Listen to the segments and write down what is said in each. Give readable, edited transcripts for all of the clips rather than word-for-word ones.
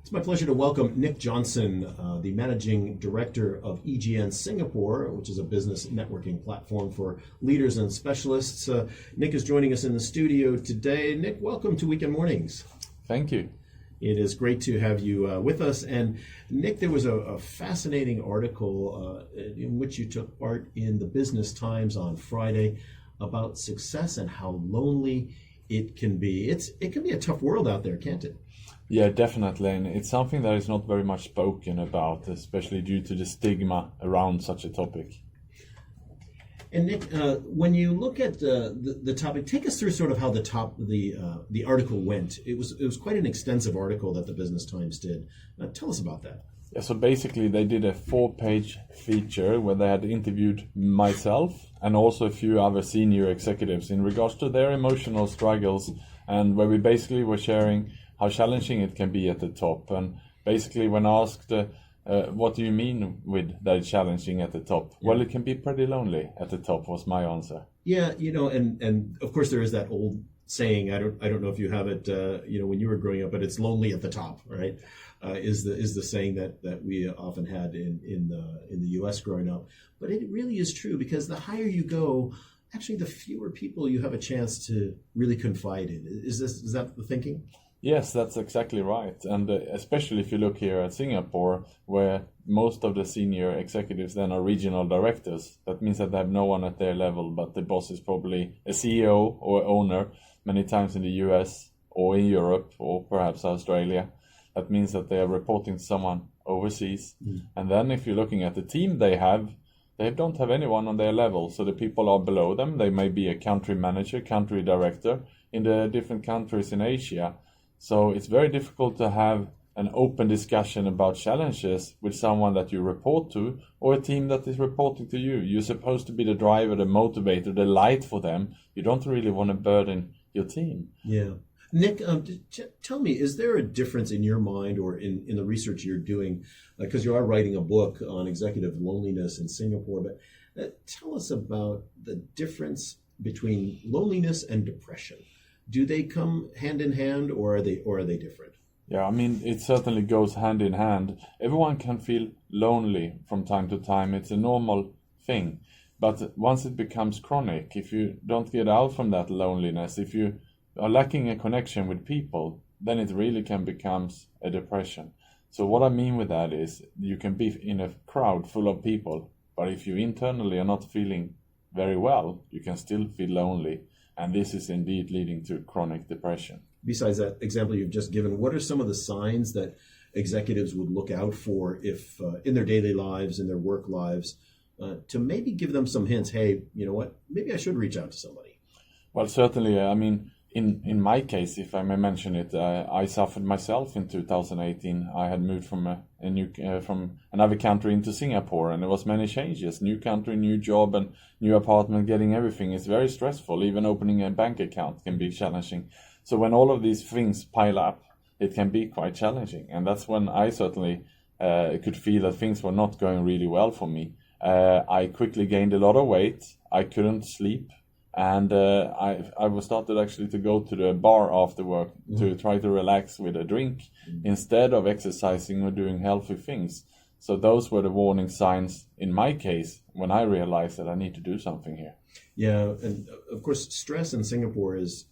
It's my pleasure to welcome Nick Jonsson, the Managing Director of EGN Singapore, which is a business networking platform for leaders and specialists. Nick is joining us in the studio today. Nick, welcome to Weekend Mornings. Thank you. It is great to have you with us. And Nick, there was a fascinating article in which you took part in the Business Times on Friday about success and how lonely it can be. It can be a tough world out there, can't it? Yeah, definitely. And it's something that is not very much spoken about, especially due to the stigma around such a topic. And Nick, when you look at the topic, take us through sort of how the article went. It was quite an extensive article that the Business Times did. Tell us about that. Yeah, so basically they did a 4-page feature where they had interviewed myself and also a few other senior executives in regards to their emotional struggles, and where we basically were sharing how challenging it can be at the top. And basically when asked, what do you mean with that it's challenging at the top? Yeah. Well, it can be pretty lonely at the top, was my answer. Yeah, and of course there is that old saying, I don't know if you have it, when you were growing up, but it's lonely at the top, right? Is the saying that we often had in the U.S. growing up. But it really is true, because the higher you go, actually the fewer people you have a chance to really confide in. Is that the thinking? Yes, that's exactly right. And especially if you look here at Singapore, where most of the senior executives then are regional directors. That means that they have no one at their level, but the boss is probably a CEO or owner, many times in the US or in Europe or perhaps Australia. That means that they are reporting to someone overseas. And then if you're looking at the team they don't have anyone on their level. So the people are below them. They may be a country manager, country director in the different countries in Asia. So it's very difficult to have an open discussion about challenges with someone that you report to or a team that is reporting to you. You're supposed to be the driver, the motivator, the light for them. You don't really want to burden your team. Yeah. Nick, tell me, is there a difference in your mind or in the research you're doing? Because you are writing a book on executive loneliness in Singapore, but tell us about the difference between loneliness and depression. Do they come hand in hand, or are they different? Yeah, I mean, it certainly goes hand in hand. Everyone can feel lonely from time to time. It's a normal thing. But once it becomes chronic, if you don't get out from that loneliness, if you are lacking a connection with people, then it really can become a depression. So what I mean with that is you can be in a crowd full of people, but if you internally are not feeling very well, you can still feel lonely. And this is indeed leading to chronic depression. Besides that example you've just given, what are some of the signs that executives would look out for if in their daily lives, in their work lives, to maybe give them some hints, hey, you know what, maybe I should reach out to somebody? Well, certainly, I mean, in my case, if I may mention it, I suffered myself in 2018. I had moved from from another country into Singapore, and there was many changes. New country, new job, and new apartment. Getting everything is very stressful. Even opening a bank account can be challenging. So when all of these things pile up, it can be quite challenging. And that's when I certainly could feel that things were not going really well for me. I quickly gained a lot of weight. I couldn't sleep. And I was started actually to go to the bar after work to try to relax with a drink instead of exercising or doing healthy things. So those were the warning signs in my case when I realized that I need to do something here. Yeah, and of course, stress in Singapore is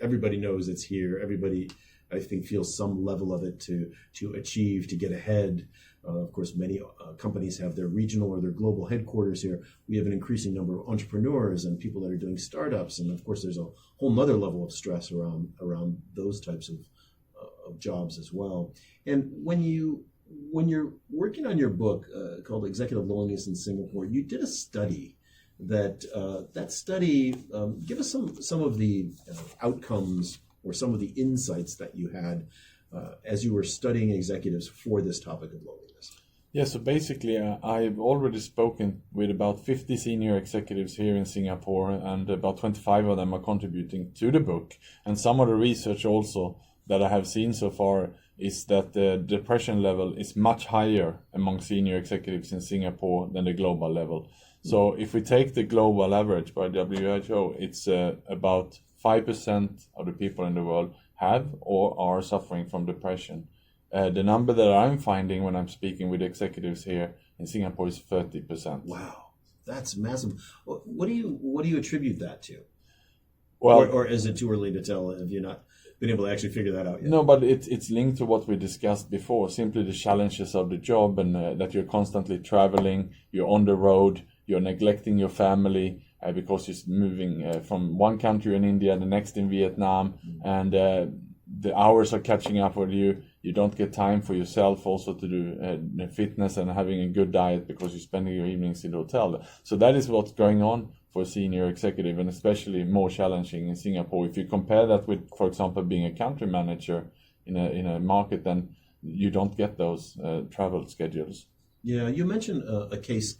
everybody knows it's here. Everybody, I think, feels some level of it to achieve, to get ahead. Of course, many companies have their regional or their global headquarters here. We have an increasing number of entrepreneurs and people that are doing startups. And of course, there's a whole nother level of stress around those types of jobs as well. And when you're working on your book called Executive Loneliness in Singapore, you did a study that study, give us some of the outcomes or some of the insights that you had as you were studying executives for this topic of loneliness. Yeah, so basically I've already spoken with about 50 senior executives here in Singapore, and about 25 of them are contributing to the book. And some of the research also that I have seen so far is that the depression level is much higher among senior executives in Singapore than the global level. So if we take the global average by WHO, it's about 5% of the people in the world have or are suffering from depression. The number that I'm finding when I'm speaking with executives here in Singapore is 30%. Wow, that's massive. What do you attribute that to? Well, or is it too early to tell if you're not been able to actually figure that out yet? no, but it's linked to what we discussed before. Simply the challenges of the job, and that you're constantly traveling, you're on the road, you're neglecting your family because you're moving from one country in India, the next in Vietnam, and the hours are catching up with you. You don't get time for yourself also to do fitness and having a good diet because you're spending your evenings in the hotel. So that is what's going on for a senior executive, and especially more challenging in Singapore. If you compare that with, for example, being a country manager in a market, then you don't get those travel schedules. Yeah, you mentioned a case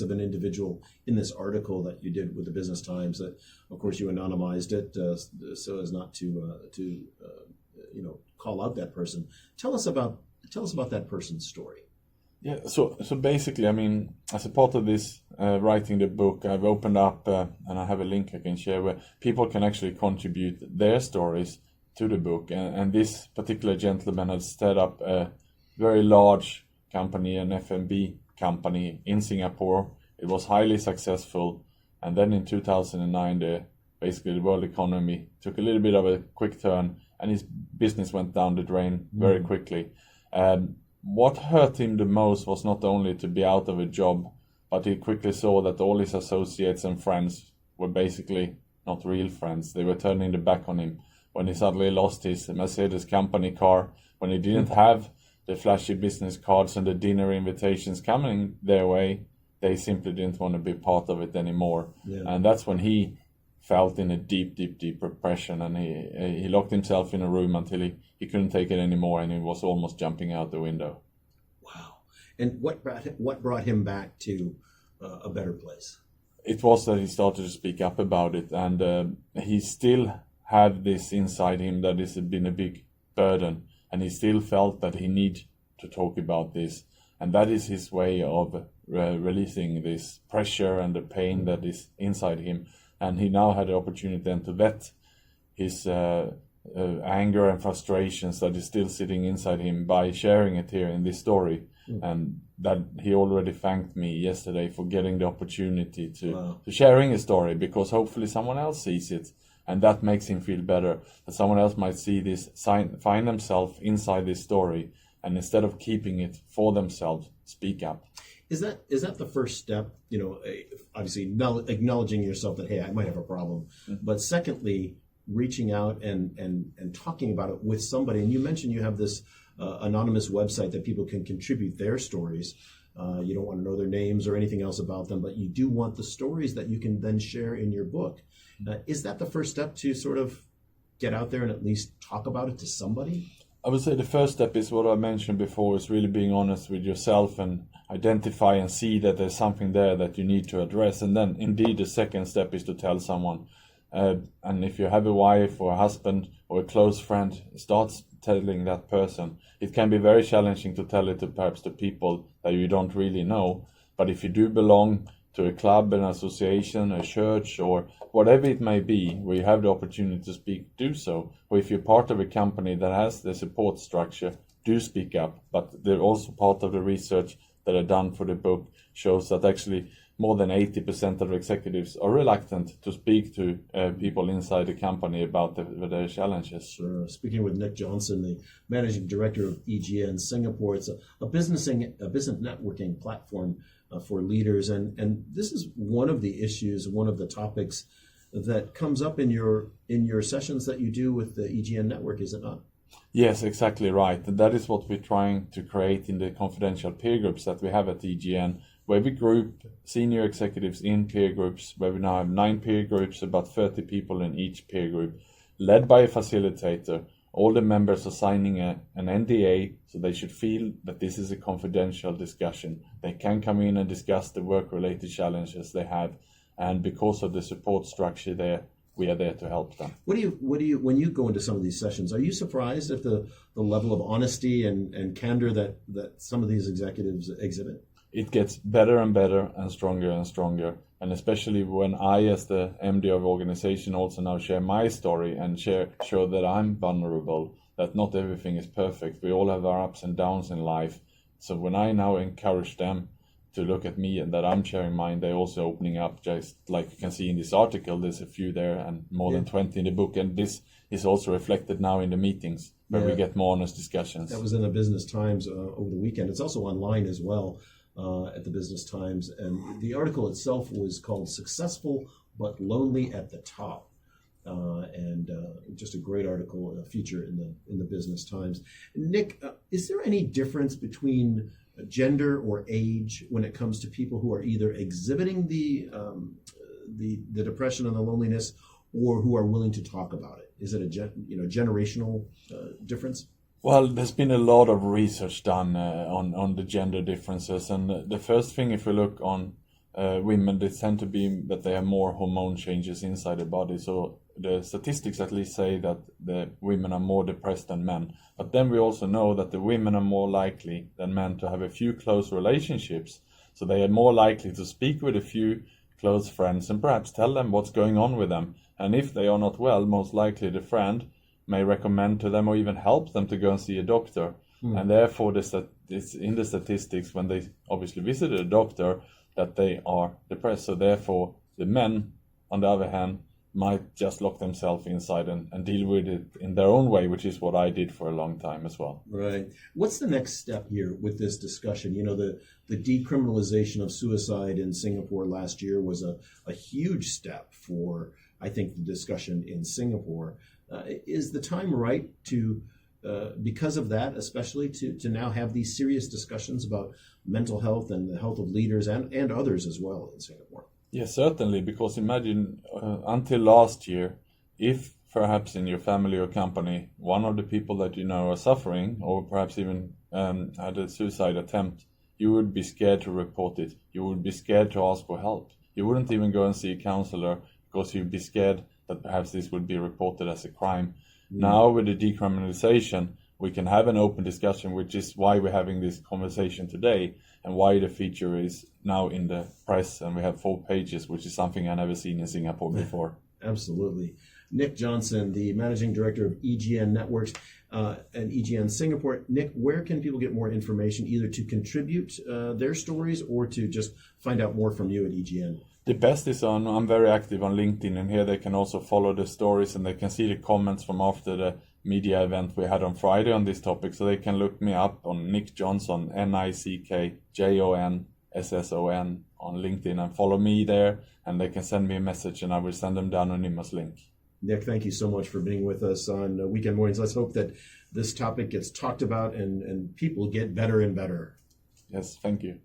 of an individual in this article that you did with the Business Times. That, of course, you anonymized it so as not to call out that person. Tell us about that person's story. Yeah, so basically, I mean, as a part of this writing the book, I've opened up and I have a link I can share where people can actually contribute their stories to the book. And this particular gentleman has set up a very large company, an F&B company in Singapore. It was highly successful, and then in 2009, basically the world economy took a little bit of a quick turn, and his business went down the drain very quickly. What hurt him the most was not only to be out of a job, but he quickly saw that all his associates and friends were basically not real friends. They were turning their back on him. When he suddenly lost his Mercedes company car, when he didn't have the flashy business cards and the dinner invitations coming their way, they simply didn't want to be part of it anymore. Yeah. And that's when he felt in a deep depression, and he locked himself in a room until he couldn't take it anymore, and he was almost jumping out the window. Wow. And what brought him back to a better place? It was that he started to speak up about it, and he still had this inside him that this had been a big burden, and he still felt that he needed to talk about this, and that is his way of releasing this pressure and the pain that is inside him. And he now had the opportunity then to let his anger and frustrations that is still sitting inside him by sharing it here in this story. And that he already thanked me yesterday for getting the opportunity to sharing a story, because hopefully someone else sees it, and that makes him feel better, that someone else might see this, find themselves inside this story, and instead of keeping it for themselves, speak up. Is that the first step? Obviously acknowledging yourself that, hey, I might have a problem, but secondly, reaching out and talking about it with somebody. And you mentioned you have this anonymous website that people can contribute their stories. You don't want to know their names or anything else about them, but you do want the stories that you can then share in your book. Is that the first step to sort of get out there and at least talk about it to somebody? I would say the first step is what I mentioned before, is really being honest with yourself and identify and see that there's something there that you need to address. And then indeed the second step is to tell someone. And if you have a wife or a husband or a close friend, start telling that person. It can be very challenging to tell it to perhaps to people that you don't really know. But if you do belong to a club, an association, a church, or whatever it may be, where you have the opportunity to speak, do so. Or if you're part of a company that has the support structure, do speak up. But they're also part of the research that are done for the book shows that actually more than 80% of executives are reluctant to speak to people inside the company about their challenges. Sure. Speaking with Nick Jonsson, the managing director of EGN Singapore, it's a business networking platform for leaders, and this is one of the issues, one of the topics that comes up in your sessions that you do with the EGN network, is it not? Yes, exactly right. And that is what we're trying to create in the confidential peer groups that we have at EGN, where we group senior executives in peer groups, where we now have 9 peer groups, about 30 people in each peer group, led by a facilitator. All the members are signing an NDA, so they should feel that this is a confidential discussion. They can come in and discuss the work-related challenges they have, and because of the support structure there, we are there to help them. What do you when you go into some of these sessions, are you surprised at the level of honesty and candor that some of these executives exhibit? It gets better and better and stronger. And especially when I, as the MD of the organization, also now share my story and show that I'm vulnerable, that not everything is perfect. We all have our ups and downs in life. So when I now encourage them to look at me and that I'm sharing mine, they're also opening up, just like you can see in this article. There's a few there and more than 20 in the book. And this is also reflected now in the meetings where we get more honest discussions. That was in the Business Times over the weekend. It's also online as well at the Business Times. And the article itself was called Successful But Lonely at the Top. And just a great article, a feature in the Business Times. Nick, is there any difference between gender or age when it comes to people who are either exhibiting the depression and the loneliness, or who are willing to talk about it? Is it a generational difference? Well, there's been a lot of research done on the gender differences, and the first thing, if we look on women, they tend to be that they have more hormone changes inside the body. So the statistics at least say that the women are more depressed than men. But then we also know that the women are more likely than men to have a few close relationships. So they are more likely to speak with a few close friends and perhaps tell them what's going on with them. And if they are not well, most likely the friend may recommend to them or even help them to go and see a doctor. And therefore, it's in the statistics when they obviously visit a doctor that they are depressed. So therefore, the men, on the other hand, might just lock themselves inside and deal with it in their own way, which is what I did for a long time as well. Right. What's the next step here with this discussion? The decriminalization of suicide in Singapore last year was a huge step for, I think, the discussion in Singapore. Is the time right to, because of that, especially to now have these serious discussions about mental health and the health of leaders and others as well in Singapore? Yes, certainly, because imagine until last year, if perhaps in your family or company, one of the people that you know are suffering or perhaps even had a suicide attempt, you would be scared to report it. You would be scared to ask for help. You wouldn't even go and see a counselor because you'd be scared that perhaps this would be reported as a crime. Now with the decriminalization, we can have an open discussion, which is why we're having this conversation today and why the feature is now in the press, and we have 4 pages, which is something I've never seen in Singapore before. Absolutely. Nick Jonsson, the Managing Director of EGN Networks and EGN Singapore. Nick, where can people get more information, either to contribute their stories or to just find out more from you at EGN? The best is I'm very active on LinkedIn, and here they can also follow the stories and they can see the comments from after the media event we had on Friday on this topic. So they can look me up on Nick Jonsson, NickJonsson on LinkedIn, and follow me there, and they can send me a message and I will send them the anonymous link. Nick, thank you so much for being with us on Weekend Mornings. Let's hope that this topic gets talked about and people get better and better. Yes, thank you.